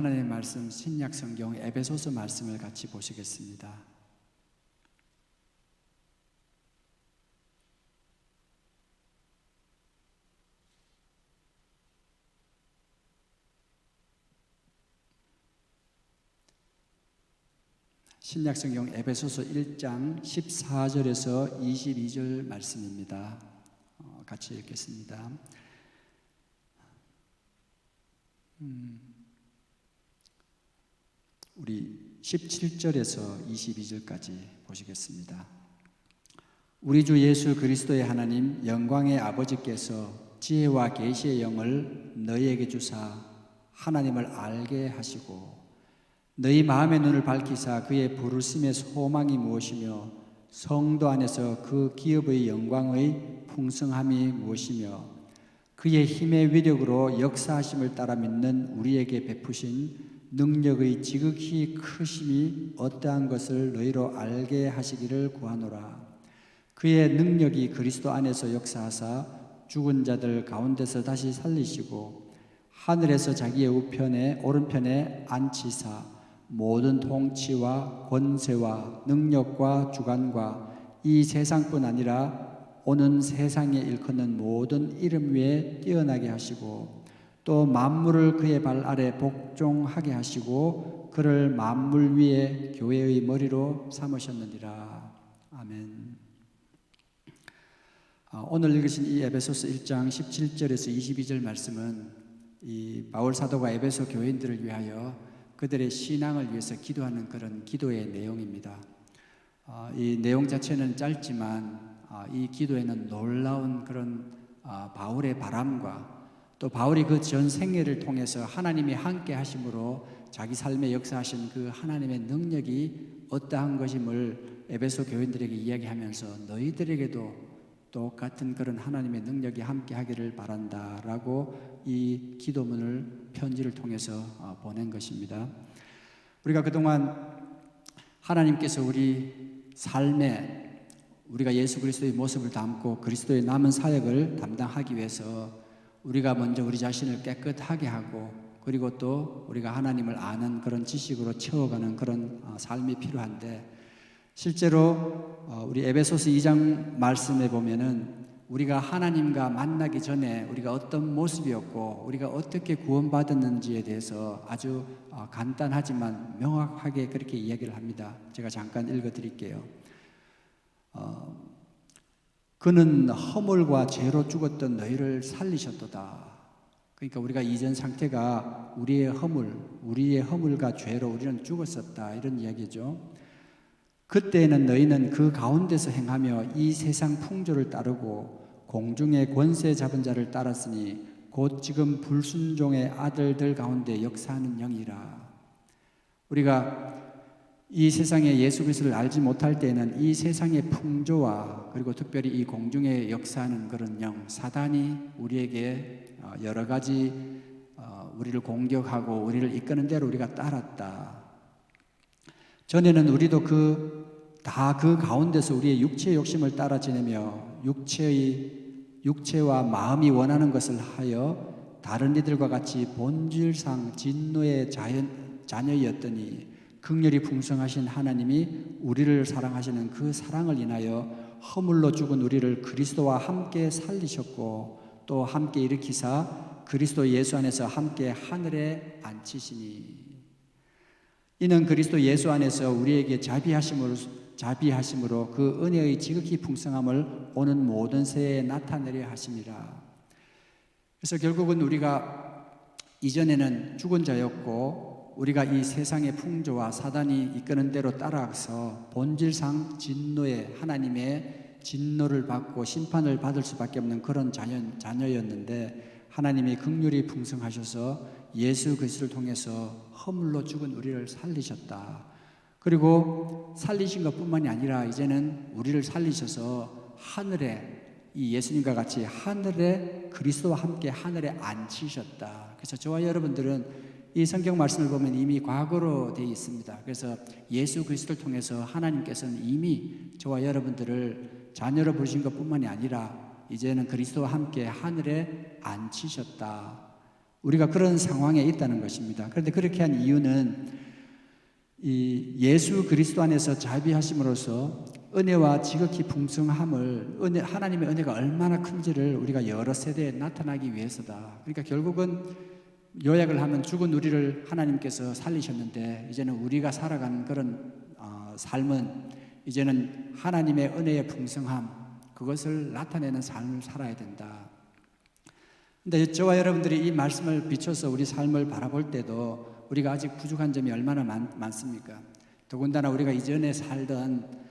하나님의 말씀 신약 성경 에베소서 말씀을 같이 보시겠습니다. 신약 성경 에베소서 1장 14절에서 22절 말씀입니다. 같이 읽겠습니다. 우리 17절에서 22절까지 보시겠습니다. 우리 주 예수 그리스도의 하나님 영광의 아버지께서 지혜와 계시의 영을 너희에게 주사 하나님을 알게 하시고 너희 마음의 눈을 밝히사 그의 부르심의 소망이 무엇이며 성도 안에서 그 기업의 영광의 풍성함이 무엇이며 그의 힘의 위력으로 역사하심을 따라 믿는 우리에게 베푸신 능력의 지극히 크심이 어떠한 것을 너희로 알게 하시기를 구하노라. 그의 능력이 그리스도 안에서 역사하사 죽은 자들 가운데서 다시 살리시고 하늘에서 자기의 우편에 오른편에 앉히사 모든 통치와 권세와 능력과 주관과 이 세상뿐 아니라 오는 세상에 일컫는 모든 이름 위에 뛰어나게 하시고 또 만물을 그의 발 아래 복종하게 하시고 그를 만물 위에 교회의 머리로 삼으셨느니라. 아멘. 오늘 읽으신 이 에베소서 1장 17절에서 22절 말씀은 이 바울 사도가 에베소 교인들을 위하여 그들의 신앙을 위해서 기도하는 그런 기도의 내용입니다. 이 내용 자체는 짧지만 이 기도에는 놀라운 그런 바울의 바람과 또 바울이 그 전 생애를 통해서 하나님이 함께 하심으로 자기 삶에 역사하신 그 하나님의 능력이 어떠한 것임을 에베소 교인들에게 이야기하면서 너희들에게도 똑같은 그런 하나님의 능력이 함께 하기를 바란다라고 이 기도문을 편지를 통해서 보낸 것입니다. 우리가 그동안 하나님께서 우리 삶에 우리가 예수 그리스도의 모습을 담고 그리스도의 남은 사역을 담당하기 위해서 우리가 먼저 우리 자신을 깨끗하게 하고 그리고 또 우리가 하나님을 아는 그런 지식으로 채워가는 그런 삶이 필요한데 실제로 우리 에베소서 2장 말씀에 보면은 우리가 하나님과 만나기 전에 우리가 어떤 모습이었고 우리가 어떻게 구원받았는지에 대해서 아주 간단하지만 명확하게 그렇게 이야기를 합니다. 제가 잠깐 읽어드릴게요. 그는 허물과 죄로 죽었던 너희를 살리셨도다. 그러니까 우리가 이전 상태가 우리의 허물과 죄로 우리는 죽었었다 이런 이야기죠. 그때에는 너희는 그 가운데서 행하며 이 세상 풍조를 따르고 공중의 권세 잡은 자를 따랐으니 곧 지금 불순종의 아들들 가운데 역사하는 영이라. 우리가 이 세상에 예수 그리스도를 알지 못할 때에는 이 세상의 풍조와 그리고 특별히 이 공중에 역사하는 그런 영, 사단이 우리에게 여러 가지 우리를 공격하고 우리를 이끄는 대로 우리가 따랐다. 전에는 우리도 그 가운데서 우리의 육체의 욕심을 따라 지내며 육체와 마음이 원하는 것을 하여 다른 이들과 같이 본질상 진노의 자녀였더니 긍휼이 풍성하신 하나님이 우리를 사랑하시는 그 사랑을 인하여 허물로 죽은 우리를 그리스도와 함께 살리셨고 또 함께 일으키사 그리스도 예수 안에서 함께 하늘에 앉히시니 이는 그리스도 예수 안에서 우리에게 자비하심으로 그 은혜의 지극히 풍성함을 오는 모든 세에 나타내려 하심이라. 그래서 결국은 우리가 이전에는 죽은 자였고 우리가 이 세상의 풍조와 사단이 이끄는 대로 따라서 본질상 하나님의 진노를 받고 심판을 받을 수밖에 없는 그런 자녀였는데 하나님이 긍휼이 풍성하셔서 예수 그리스도를 통해서 허물로 죽은 우리를 살리셨다. 그리고 살리신 것뿐만이 아니라 이제는 우리를 살리셔서 하늘에 이 예수님과 같이 하늘에 그리스도와 함께 하늘에 앉히셨다. 그래서 저와 여러분들은 이 성경 말씀을 보면 이미 과거로 되어 있습니다. 그래서 예수 그리스도를 통해서 하나님께서는 이미 저와 여러분들을 자녀로 부르신 것뿐만이 아니라 이제는 그리스도와 함께 하늘에 앉히셨다. 우리가 그런 상황에 있다는 것입니다. 그런데 그렇게 한 이유는 이 예수 그리스도 안에서 자비하심으로써 은혜와 지극히 풍성함을 하나님의 은혜가 얼마나 큰지를 우리가 여러 세대에 나타나기 위해서다. 그러니까 결국은 요약을 하면 죽은 우리를 하나님께서 살리셨는데 이제는 우리가 살아가는 그런 삶은 이제는 하나님의 은혜의 풍성함, 그것을 나타내는 삶을 살아야 된다. 근데 저와 여러분들이 이 말씀을 비춰서 우리 삶을 바라볼 때도 우리가 아직 부족한 점이 얼마나 많습니까? 더군다나 우리가 이전에 살던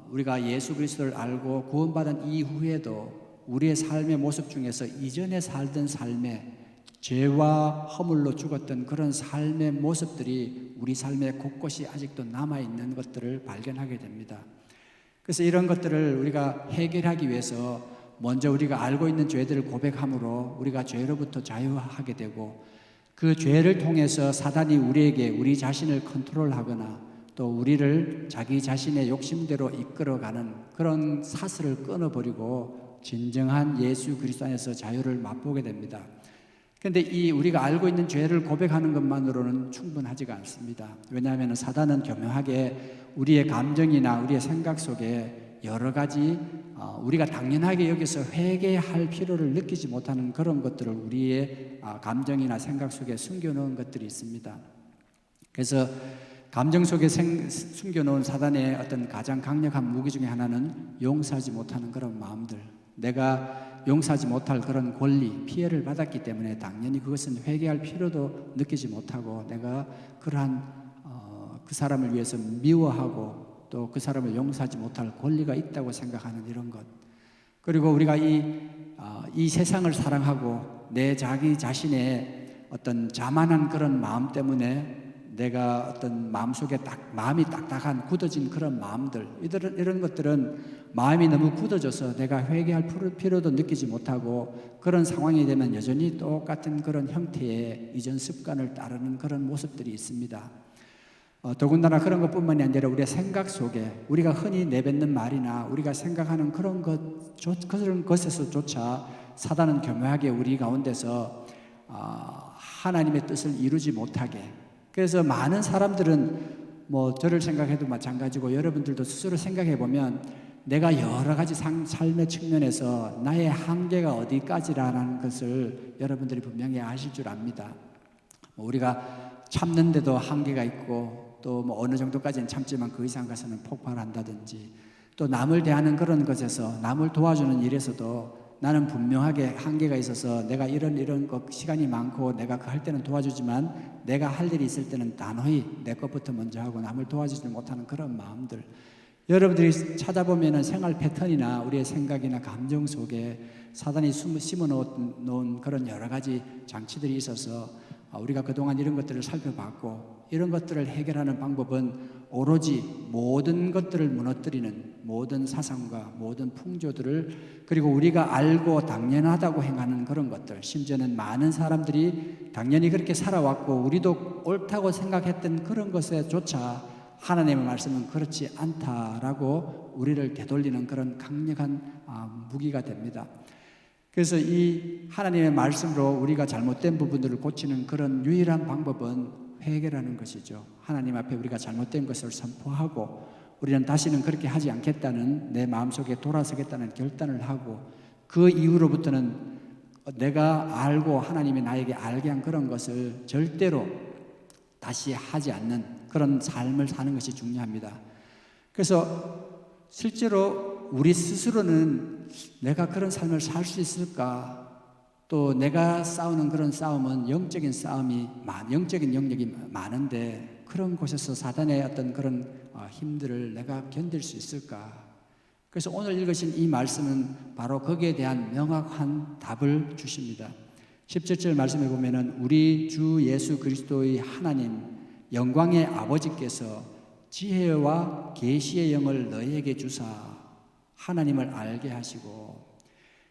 우리가 예수 그리스도를 알고 구원받은 이후에도 우리의 삶의 모습 중에서 이전에 살던 삶에 죄와 허물로 죽었던 그런 삶의 모습들이 우리 삶의 곳곳이 아직도 남아있는 것들을 발견하게 됩니다. 그래서 이런 것들을 우리가 해결하기 위해서 먼저 우리가 알고 있는 죄들을 고백함으로 우리가 죄로부터 자유하게 되고, 그 죄를 통해서 사단이 우리에게 우리 자신을 컨트롤하거나 또 우리를 자기 자신의 욕심대로 이끌어가는 그런 사슬을 끊어버리고 진정한 예수 그리스도 안에서 자유를 맛보게 됩니다. 그런데 이 우리가 알고 있는 죄를 고백하는 것만으로는 충분하지가 않습니다. 왜냐하면 사단은 교묘하게 우리의 감정이나 우리의 생각 속에 여러 가지 우리가 당연하게 여기서 회개할 필요를 느끼지 못하는 그런 것들을 우리의 감정이나 생각 속에 숨겨놓은 것들이 있습니다. 그래서 감정 속에 숨겨놓은 사단의 어떤 가장 강력한 무기 중에 하나는 용서하지 못하는 그런 마음들, 내가 용서하지 못할 그런 권리, 피해를 받았기 때문에 당연히 그것은 회개할 필요도 느끼지 못하고 내가 그러한 그 사람을 위해서 미워하고 또 그 사람을 용서하지 못할 권리가 있다고 생각하는 이런 것, 그리고 우리가 이 세상을 사랑하고 내 자기 자신의 어떤 자만한 그런 마음 때문에 내가 어떤 마음속에 마음이 딱딱한 굳어진 그런 마음들, 이런 것들은 마음이 너무 굳어져서 내가 회개할 필요도 느끼지 못하고 그런 상황이 되면 여전히 똑같은 그런 형태의 이전 습관을 따르는 그런 모습들이 있습니다. 더군다나 그런 것뿐만이 아니라 우리의 생각 속에 우리가 흔히 내뱉는 말이나 우리가 생각하는 그런 것에서조차 사단은 교묘하게 우리 가운데서 하나님의 뜻을 이루지 못하게, 그래서 많은 사람들은 저를 생각해도 마찬가지고 여러분들도 스스로 생각해 보면 내가 여러 가지 삶의 측면에서 나의 한계가 어디까지라는 것을 여러분들이 분명히 아실 줄 압니다. 우리가 참는데도 한계가 있고 또 어느 정도까지는 참지만 그 이상 가서는 폭발한다든지, 또 남을 대하는 그런 것에서 남을 도와주는 일에서도 나는 분명하게 한계가 있어서 내가 이런 것 시간이 많고 내가 그 할 때는 도와주지만 내가 할 일이 있을 때는 단호히 내 것부터 먼저 하고 남을 도와주지 못하는 그런 마음들, 여러분들이 찾아보면 생활 패턴이나 우리의 생각이나 감정 속에 사단이 심어 놓은 그런 여러 가지 장치들이 있어서 우리가 그동안 이런 것들을 살펴봤고, 이런 것들을 해결하는 방법은 오로지 모든 것들을 무너뜨리는 모든 사상과 모든 풍조들을, 그리고 우리가 알고 당연하다고 행하는 그런 것들, 심지어는 많은 사람들이 당연히 그렇게 살아왔고 우리도 옳다고 생각했던 그런 것에조차 하나님의 말씀은 그렇지 않다라고 우리를 되돌리는 그런 강력한 무기가 됩니다. 그래서 이 하나님의 말씀으로 우리가 잘못된 부분들을 고치는 그런 유일한 방법은 회개라는 것이죠. 하나님 앞에 우리가 잘못된 것을 선포하고 우리는 다시는 그렇게 하지 않겠다는, 내 마음속에 돌아서겠다는 결단을 하고, 그 이후로부터는 내가 알고 하나님이 나에게 알게 한 그런 것을 절대로 다시 하지 않는 그런 삶을 사는 것이 중요합니다. 그래서 실제로 우리 스스로는 내가 그런 삶을 살 수 있을까? 또 내가 싸우는 그런 싸움은 영적인 영역이 많은데 그런 곳에서 사단의 어떤 그런 힘들을 내가 견딜 수 있을까? 그래서 오늘 읽으신 이 말씀은 바로 거기에 대한 명확한 답을 주십니다. 17절 말씀에 보면은 우리 주 예수 그리스도의 하나님 영광의 아버지께서 지혜와 계시의 영을 너희에게 주사 하나님을 알게 하시고,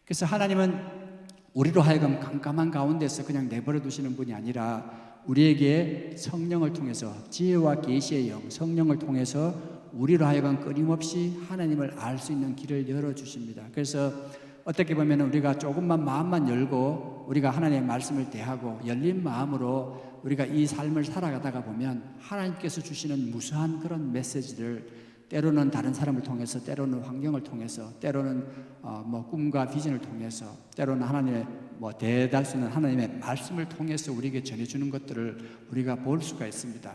그래서 하나님은 우리로 하여금 깜깜한 가운데서 그냥 내버려 두시는 분이 아니라 우리에게 성령을 통해서, 지혜와 계시의 영, 성령을 통해서 우리로 하여금 끊임없이 하나님을 알 수 있는 길을 열어주십니다. 그래서 어떻게 보면 우리가 조금만 마음만 열고 우리가 하나님의 말씀을 대하고 열린 마음으로 우리가 이 삶을 살아가다가 보면 하나님께서 주시는 무수한 그런 메시지를 때로는 다른 사람을 통해서, 때로는 환경을 통해서, 때로는 꿈과 비전을 통해서, 때로는 하나님의 대달 수 있는 하나님의 말씀을 통해서 우리에게 전해주는 것들을 우리가 볼 수가 있습니다.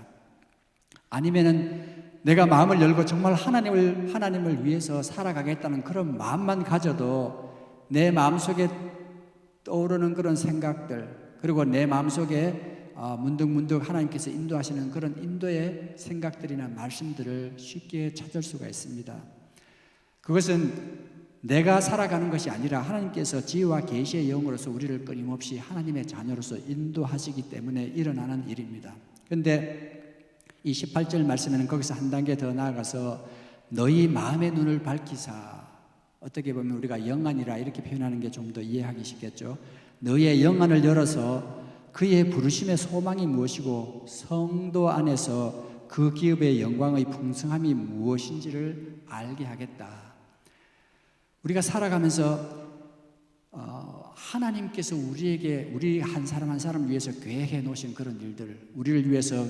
아니면은 내가 마음을 열고 정말 하나님을 위해서 살아가겠다는 그런 마음만 가져도 내 마음속에 떠오르는 그런 생각들, 그리고 내 마음속에 문득문득 하나님께서 인도하시는 그런 인도의 생각들이나 말씀들을 쉽게 찾을 수가 있습니다. 그것은 내가 살아가는 것이 아니라 하나님께서 지혜와 계시의 영으로서 우리를 끊임없이 하나님의 자녀로서 인도하시기 때문에 일어나는 일입니다. 그런데 이 18절 말씀에는 거기서 한 단계 더 나아가서 너희 마음의 눈을 밝히사, 어떻게 보면 우리가 영안이라 이렇게 표현하는 게 좀 더 이해하기 쉽겠죠. 너희의 영안을 열어서 그의 부르심의 소망이 무엇이고 성도 안에서 그 기업의 영광의 풍성함이 무엇인지를 알게 하겠다. 우리가 살아가면서 하나님께서 우리 한 사람 한 사람 위해서 계획해 놓으신 그런 일들, 우리를 위해서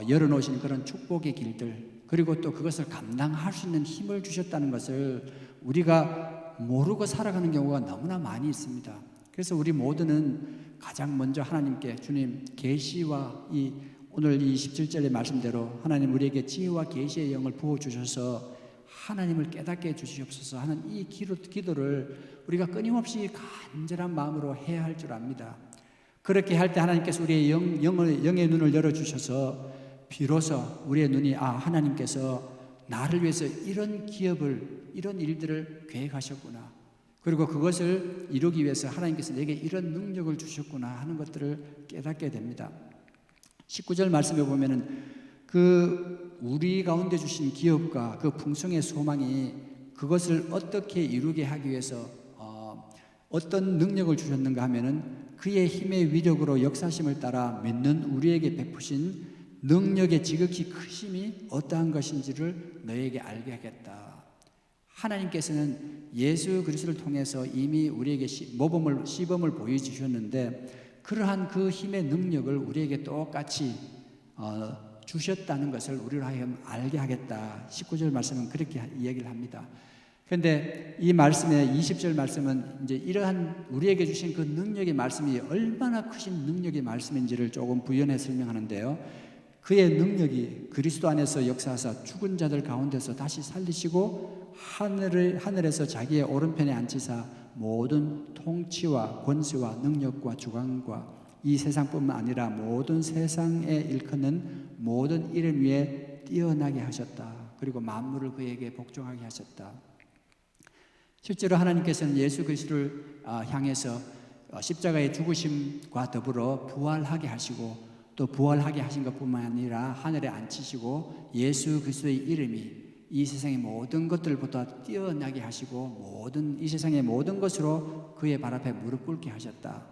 열어놓으신 그런 축복의 길들, 그리고 또 그것을 감당할 수 있는 힘을 주셨다는 것을 우리가 모르고 살아가는 경우가 너무나 많이 있습니다. 그래서 우리 모두는 가장 먼저 하나님께 주님 계시와 오늘 이 17절의 말씀대로 하나님 우리에게 지혜와 계시의 영을 부어주셔서 하나님을 깨닫게 해주시옵소서 하는 이 기도를 우리가 끊임없이 간절한 마음으로 해야 할 줄 압니다. 그렇게 할 때 하나님께서 우리의 영의 눈을 열어주셔서 비로소 우리의 눈이 하나님께서 나를 위해서 이런 기업을, 이런 일들을 계획하셨구나, 그리고 그것을 이루기 위해서 하나님께서 내게 이런 능력을 주셨구나 하는 것들을 깨닫게 됩니다. 19절 말씀에 보면은 우리 가운데 주신 기업과 그 풍성의 소망이 그것을 어떻게 이루게 하기 위해서 어떤 능력을 주셨는가 하면은 그의 힘의 위력으로 역사심을 따라 믿는 우리에게 베푸신 능력의 지극히 크심이 어떠한 것인지를 너에게 알게 하겠다. 하나님께서는 예수 그리스도를 통해서 이미 우리에게 시범을 보여주셨는데 그러한 그 힘의 능력을 우리에게 똑같이 주셨다는 것을 우리로 하여금 알게 하겠다. 19절 말씀은 그렇게 이야기를 합니다. 그런데 이 말씀의 20절 말씀은 이제 이러한 우리에게 주신 그 능력의 말씀이 얼마나 크신 능력의 말씀인지를 조금 부연해 설명하는데요. 그의 능력이 그리스도 안에서 역사하사 죽은 자들 가운데서 다시 살리시고 하늘에서 자기의 오른편에 앉히사 모든 통치와 권세와 능력과 주관과 이 세상뿐만 아니라 모든 세상에 일컫는 모든 이름 위에 뛰어나게 하셨다. 그리고 만물을 그에게 복종하게 하셨다. 실제로 하나님께서는 예수 그리스도를 향해서 십자가의 죽으심과 더불어 부활하게 하시고 또 부활하게 하신 것뿐만 아니라 하늘에 앉히시고 예수 그리스도의 이름이 이 세상의 모든 것들보다 뛰어나게 하시고 이 세상의 모든 것으로 그의 발 앞에 무릎 꿇게 하셨다.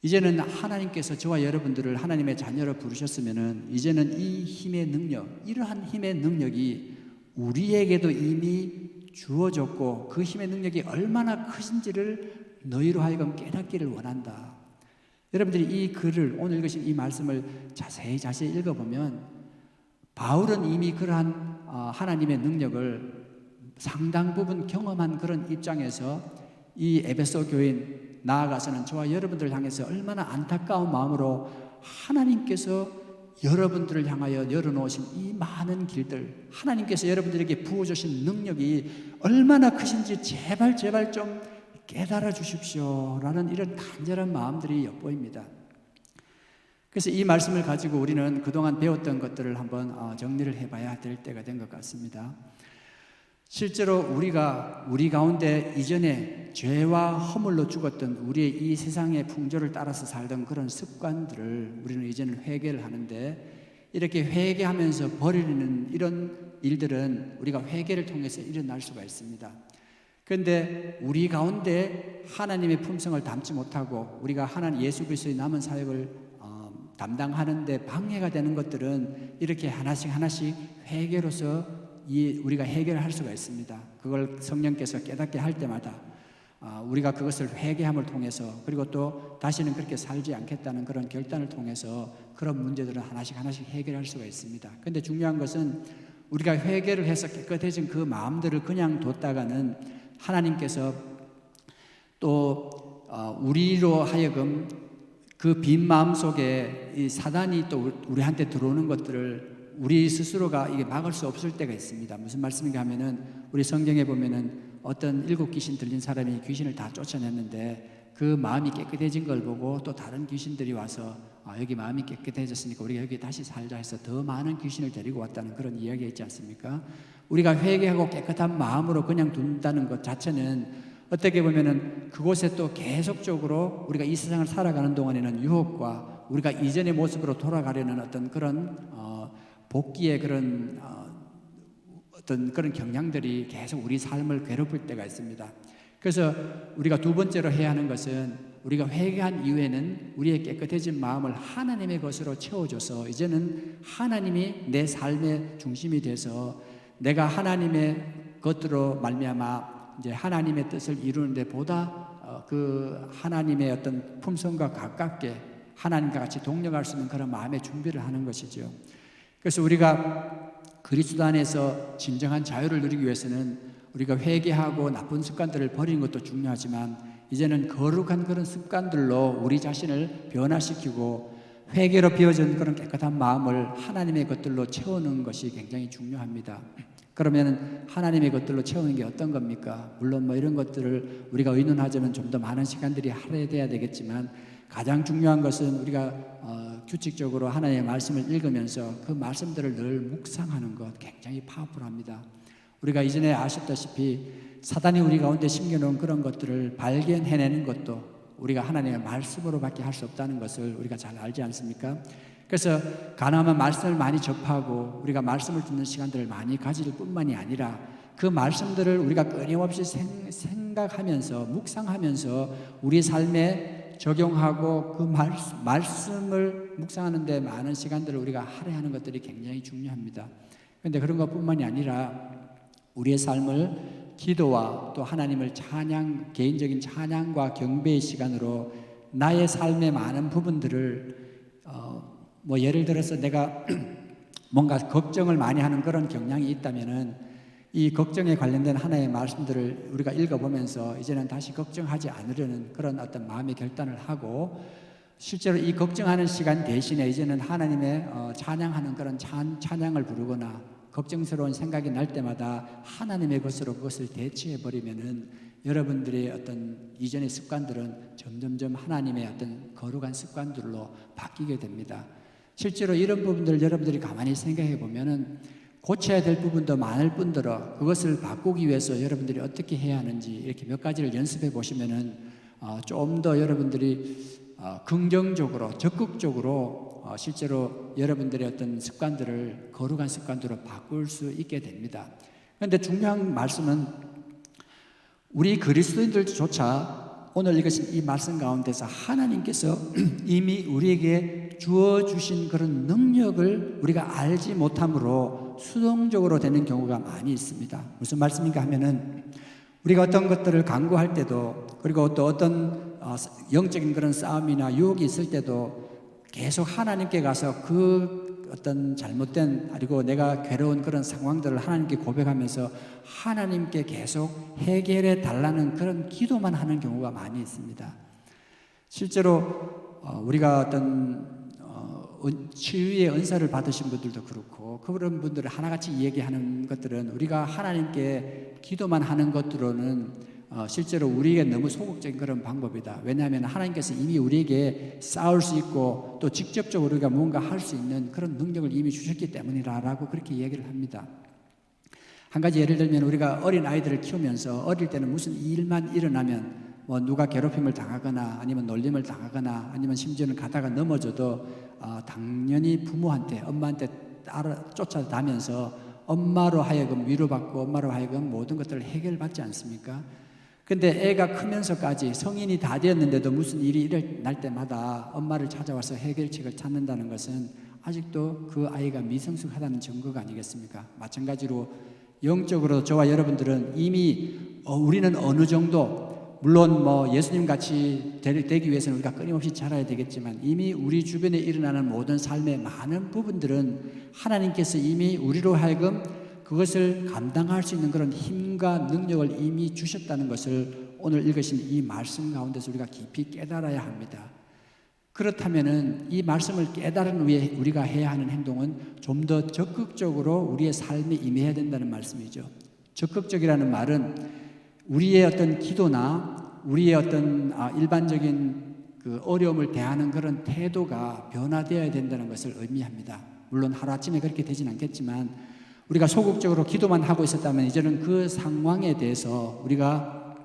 이제는 하나님께서 저와 여러분들을 하나님의 자녀로 부르셨으면은 이제는 이 힘의 능력, 이러한 힘의 능력이 우리에게도 이미 주어졌고 그 힘의 능력이 얼마나 크신지를 너희로 하여금 깨닫기를 원한다. 여러분들이 이 글을, 오늘 읽으신 이 말씀을 자세히 읽어보면 바울은 이미 그러한 하나님의 능력을 상당 부분 경험한 그런 입장에서 이 에베소 교인, 나아가서는 저와 여러분들을 향해서 얼마나 안타까운 마음으로 하나님께서 여러분들을 향하여 열어놓으신 이 많은 길들, 하나님께서 여러분들에게 부어주신 능력이 얼마나 크신지 제발 좀 깨달아 주십시오 라는 이런 간절한 마음들이 엿보입니다. 그래서 이 말씀을 가지고 우리는 그동안 배웠던 것들을 한번 정리를 해봐야 될 때가 된 것 같습니다. 실제로 우리 가운데 이전에 죄와 허물로 죽었던 우리의 이 세상의 풍조를 따라서 살던 그런 습관들을 우리는 이제는 회개를 하는데, 이렇게 회개하면서 버리는 이런 일들은 우리가 회개를 통해서 일어날 수가 있습니다. 그런데 우리 가운데 하나님의 품성을 담지 못하고 우리가 하나님 예수 그리스도의 남은 사역을 담당하는데 방해가 되는 것들은 이렇게 하나씩 회개로서 우리가 해결할 수가 있습니다. 그걸 성령께서 깨닫게 할 때마다 우리가 그것을 회개함을 통해서 그리고 또 다시는 그렇게 살지 않겠다는 그런 결단을 통해서 그런 문제들을 하나씩 해결할 수가 있습니다. 그런데 중요한 것은 우리가 회개를 해서 깨끗해진 그 마음들을 그냥 뒀다가는 하나님께서 또 우리로 하여금 그 빈 마음 속에 이 사단이 또 우리한테 들어오는 것들을 우리 스스로가 이게 막을 수 없을 때가 있습니다. 무슨 말씀인가 하면은 우리 성경에 보면은 어떤 7 귀신 들린 사람이 귀신을 다 쫓아냈는데 그 마음이 깨끗해진 걸 보고 또 다른 귀신들이 와서 여기 마음이 깨끗해졌으니까 우리가 여기 다시 살자 해서 더 많은 귀신을 데리고 왔다는 그런 이야기가 있지 않습니까? 우리가 회개하고 깨끗한 마음으로 그냥 둔다는 것 자체는 어떻게 보면은 그곳에 또 계속적으로 우리가 이 세상을 살아가는 동안에는 유혹과 우리가 이전의 모습으로 돌아가려는 어떤 그런 복귀의 그런 어떤 그런 경향들이 계속 우리 삶을 괴롭힐 때가 있습니다. 그래서 우리가 두 번째로 해야 하는 것은 우리가 회개한 이후에는 우리의 깨끗해진 마음을 하나님의 것으로 채워줘서 이제는 하나님이 내 삶의 중심이 돼서 내가 하나님의 것으로 말미암아 이제 하나님의 뜻을 이루는데 보다 그 하나님의 어떤 품성과 가깝게 하나님과 같이 동력할 수 있는 그런 마음의 준비를 하는 것이죠. 그래서 우리가 그리스도 안에서 진정한 자유를 누리기 위해서는 우리가 회개하고 나쁜 습관들을 버리는 것도 중요하지만 이제는 거룩한 그런 습관들로 우리 자신을 변화시키고 회개로 비워진 그런 깨끗한 마음을 하나님의 것들로 채우는 것이 굉장히 중요합니다. 그러면 하나님의 것들로 채우는 게 어떤 겁니까? 물론 뭐 이런 것들을 우리가 의논하자면 좀 더 많은 시간들이 할애돼야 되겠지만 가장 중요한 것은 우리가 규칙적으로 하나님의 말씀을 읽으면서 그 말씀들을 늘 묵상하는 것 굉장히 파워풀합니다. 우리가 이전에 아셨다시피 사단이 우리 가운데 심겨놓은 그런 것들을 발견해내는 것도 우리가 하나님의 말씀으로밖에 할 수 없다는 것을 우리가 잘 알지 않습니까? 그래서 가능하면 말씀을 많이 접하고 우리가 말씀을 듣는 시간들을 많이 가질 뿐만이 아니라 그 말씀들을 우리가 끊임없이 생각하면서 묵상하면서 우리 삶에 적용하고 그 말씀을 묵상하는 데 많은 시간들을 우리가 할애하는 것들이 굉장히 중요합니다. 그런데 그런 것뿐만이 아니라 우리의 삶을 기도와 또 하나님을 개인적인 찬양과 경배의 시간으로 나의 삶의 많은 부분들을 뭐 예를 들어서 내가 뭔가 걱정을 많이 하는 그런 경향이 있다면은 이 걱정에 관련된 하나의 말씀들을 우리가 읽어보면서 이제는 다시 걱정하지 않으려는 그런 어떤 마음의 결단을 하고 실제로 이 걱정하는 시간 대신에 이제는 하나님의 찬양하는 그런 찬양을 부르거나 걱정스러운 생각이 날 때마다 하나님의 것으로 그것을 대체해버리면은 여러분들의 어떤 이전의 습관들은 점점점 하나님의 어떤 거룩한 습관들로 바뀌게 됩니다. 실제로 이런 부분들을 여러분들이 가만히 생각해 보면은 고쳐야 될 부분도 많을 뿐더러 그것을 바꾸기 위해서 여러분들이 어떻게 해야 하는지 이렇게 몇 가지를 연습해 보시면은 좀 더 여러분들이 긍정적으로 적극적으로 실제로 여러분들의 어떤 습관들을 거룩한 습관들로 바꿀 수 있게 됩니다. 그런데 중요한 말씀은 우리 그리스도인들조차 오늘 읽으신 이 말씀 가운데서 하나님께서 이미 우리에게 주어주신 그런 능력을 우리가 알지 못함으로 수동적으로 되는 경우가 많이 있습니다. 무슨 말씀인가 하면은 우리가 어떤 것들을 강구할 때도 그리고 또 어떤 영적인 그런 싸움이나 유혹이 있을 때도 계속 하나님께 가서 그 어떤 잘못된 그리고 내가 괴로운 그런 상황들을 하나님께 고백하면서 하나님께 계속 해결해 달라는 그런 기도만 하는 경우가 많이 있습니다. 실제로 우리가 어떤 치유의 은사를 받으신 분들도 그렇고 그런 분들을 하나같이 얘기하는 것들은 우리가 하나님께 기도만 하는 것으로는 실제로 우리에게 너무 소극적인 그런 방법이다. 왜냐하면 하나님께서 이미 우리에게 싸울 수 있고 또 직접적으로 우리가 뭔가 할 수 있는 그런 능력을 이미 주셨기 때문이라고 그렇게 얘기를 합니다. 한 가지 예를 들면 우리가 어린 아이들을 키우면서 어릴 때는 무슨 일만 일어나면 뭐 누가 괴롭힘을 당하거나 아니면 놀림을 당하거나 아니면 심지어는 가다가 넘어져도 당연히 부모한테 엄마한테 쫓아다면서 엄마로 하여금 위로받고 엄마로 하여금 모든 것들을 해결받지 않습니까? 근데 애가 크면서까지 성인이 다 되었는데도 무슨 일이 일어날 때마다 엄마를 찾아와서 해결책을 찾는다는 것은 아직도 그 아이가 미성숙하다는 증거가 아니겠습니까? 마찬가지로 영적으로 저와 여러분들은 이미 우리는 어느 정도 물론 뭐 예수님 같이 되기 위해서는 우리가 끊임없이 자라야 되겠지만 이미 우리 주변에 일어나는 모든 삶의 많은 부분들은 하나님께서 이미 우리로 하여금 그것을 감당할 수 있는 그런 힘과 능력을 이미 주셨다는 것을 오늘 읽으신 이 말씀 가운데서 우리가 깊이 깨달아야 합니다. 그렇다면은 이 말씀을 깨달은 후에 우리가 해야 하는 행동은 좀 더 적극적으로 우리의 삶에 임해야 된다는 말씀이죠. 적극적이라는 말은 우리의 어떤 기도나 우리의 어떤 일반적인 그 어려움을 대하는 그런 태도가 변화되어야 된다는 것을 의미합니다. 물론 하루아침에 그렇게 되진 않겠지만 우리가 소극적으로 기도만 하고 있었다면 이제는 그 상황에 대해서 우리가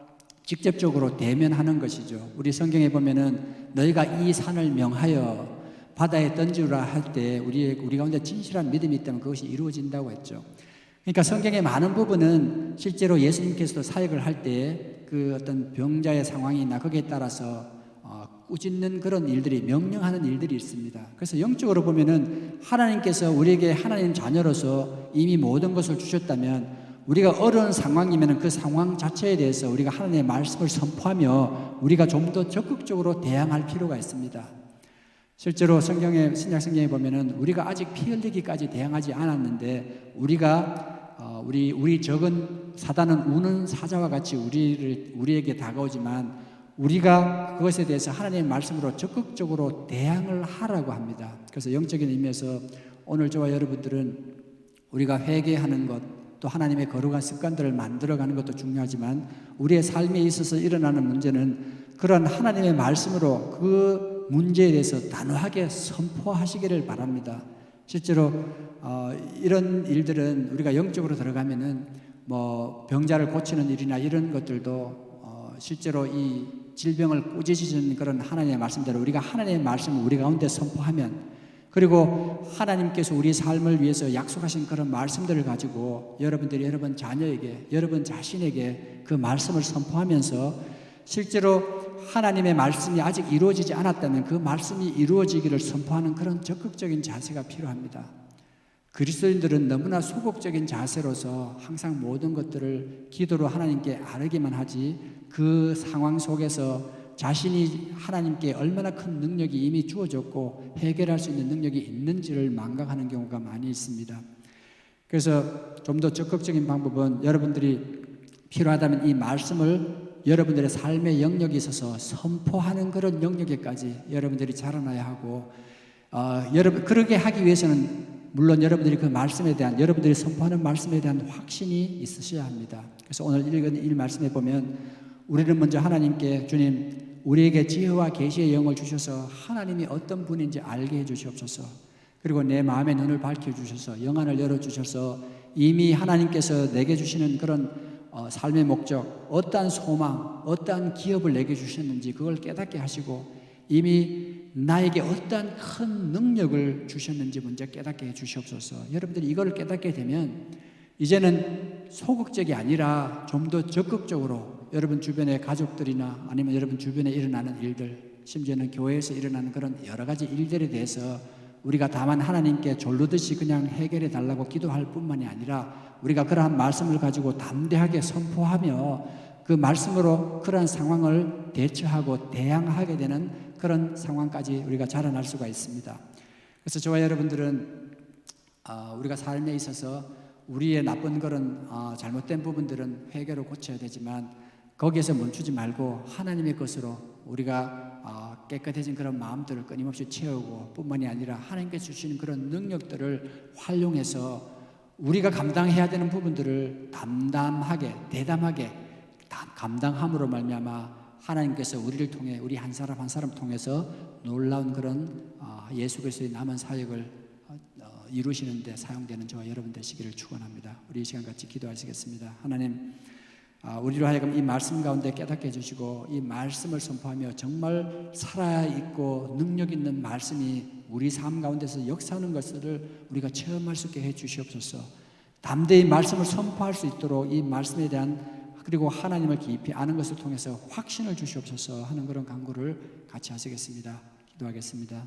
직접적으로 대면하는 것이죠. 우리 성경에 보면은 너희가 이 산을 명하여 바다에 던지라 할 때 우리 가운데 진실한 믿음이 있다면 그것이 이루어진다고 했죠. 그러니까 성경의 많은 부분은 실제로 예수님께서도 사역을 할 때 그 어떤 병자의 상황이나 거기에 따라서 꾸짖는 그런 일들이 명령하는 일들이 있습니다. 그래서 영적으로 보면은 하나님께서 우리에게 하나님 자녀로서 이미 모든 것을 주셨다면 우리가 어려운 상황이면 그 상황 자체에 대해서 우리가 하나님의 말씀을 선포하며 우리가 좀 더 적극적으로 대항할 필요가 있습니다. 실제로 신약 성경에 보면은 우리가 아직 피 흘리기까지 대항하지 않았는데 우리 적은 사단은 우는 사자와 같이 우리에게 다가오지만 우리가 그것에 대해서 하나님의 말씀으로 적극적으로 대항을 하라고 합니다. 그래서 영적인 의미에서 오늘 저와 여러분들은 우리가 회개하는 것, 또 하나님의 거룩한 습관들을 만들어가는 것도 중요하지만 우리의 삶에 있어서 일어나는 문제는 그런 하나님의 말씀으로 그 문제에 대해서 단호하게 선포하시기를 바랍니다. 실제로 이런 일들은 우리가 영적으로 들어가면은 뭐 병자를 고치는 일이나 이런 것들도 실제로 이 질병을 꾸짖으시는 그런 하나님의 말씀대로 우리가 하나님의 말씀을 우리 가운데 선포하면, 그리고 하나님께서 우리 삶을 위해서 약속하신 그런 말씀들을 가지고 여러분들이 여러분 자녀에게, 여러분 자신에게 그 말씀을 선포하면서 실제로 하나님의 말씀이 아직 이루어지지 않았다면 그 말씀이 이루어지기를 선포하는 그런 적극적인 자세가 필요합니다. 그리스도인들은 너무나 소극적인 자세로서 항상 모든 것들을 기도로 하나님께 아뢰기만 하지 그 상황 속에서 자신이 하나님께 얼마나 큰 능력이 이미 주어졌고 해결할 수 있는 능력이 있는지를 망각하는 경우가 많이 있습니다. 그래서 좀 더 적극적인 방법은 여러분들이 필요하다면 이 말씀을 여러분들의 삶의 영역에 있어서 선포하는 그런 영역에까지 여러분들이 자라나야 하고, 그렇게 하기 위해서는 물론 여러분들이 그 말씀에 대한, 여러분들이 선포하는 말씀에 대한 확신이 있으셔야 합니다. 그래서 오늘 읽은 이 말씀에 보면 우리는 먼저 하나님께, 주님 우리에게 지혜와 계시의 영을 주셔서 하나님이 어떤 분인지 알게 해주시옵소서. 그리고 내 마음의 눈을 밝혀주셔서 영안을 열어주셔서 이미 하나님께서 내게 주시는 그런 삶의 목적, 어떠한 소망, 어떠한 기업을 내게 주셨는지 그걸 깨닫게 하시고 이미 나에게 어떠한 큰 능력을 주셨는지 먼저 깨닫게 해 주시옵소서. 여러분들이 이걸 깨닫게 되면 이제는 소극적이 아니라 좀 더 적극적으로 여러분 주변의 가족들이나 아니면 여러분 주변에 일어나는 일들, 심지어는 교회에서 일어나는 그런 여러 가지 일들에 대해서 우리가 다만 하나님께 졸르듯이 그냥 해결해 달라고 기도할 뿐만이 아니라 우리가 그러한 말씀을 가지고 담대하게 선포하며 그 말씀으로 그러한 상황을 대처하고 대항하게 되는 그런 상황까지 우리가 자라날 수가 있습니다. 그래서 저와 여러분들은 우리가 삶에 있어서 우리의 나쁜 그런 잘못된 부분들은 회개로 고쳐야 되지만 거기에서 멈추지 말고 하나님의 것으로 우리가 깨끗해진 그런 마음들을 끊임없이 채우고 뿐만이 아니라 하나님께서 주시는 그런 능력들을 활용해서 우리가 감당해야 되는 부분들을 담담하게, 대담하게 감당함으로 말미암아 하나님께서 우리를 통해, 우리 한 사람 한 사람 통해서 놀라운 그런 예수 그리스도의 남은 사역을 이루시는 데 사용되는 저와 여러분 되시기를 축원합니다. 우리 이 시간 같이 기도하시겠습니다. 하나님, 우리로 하여금 이 말씀 가운데 깨닫게 해주시고 이 말씀을 선포하며 정말 살아있고 능력 있는 말씀이 우리 삶 가운데서 역사하는 것을 우리가 체험할 수 있게 해주시옵소서. 담대히 말씀을 선포할 수 있도록 이 말씀에 대한, 그리고 하나님을 깊이 아는 것을 통해서 확신을 주시옵소서 하는 그런 간구를 같이 하시겠습니다. 기도하겠습니다.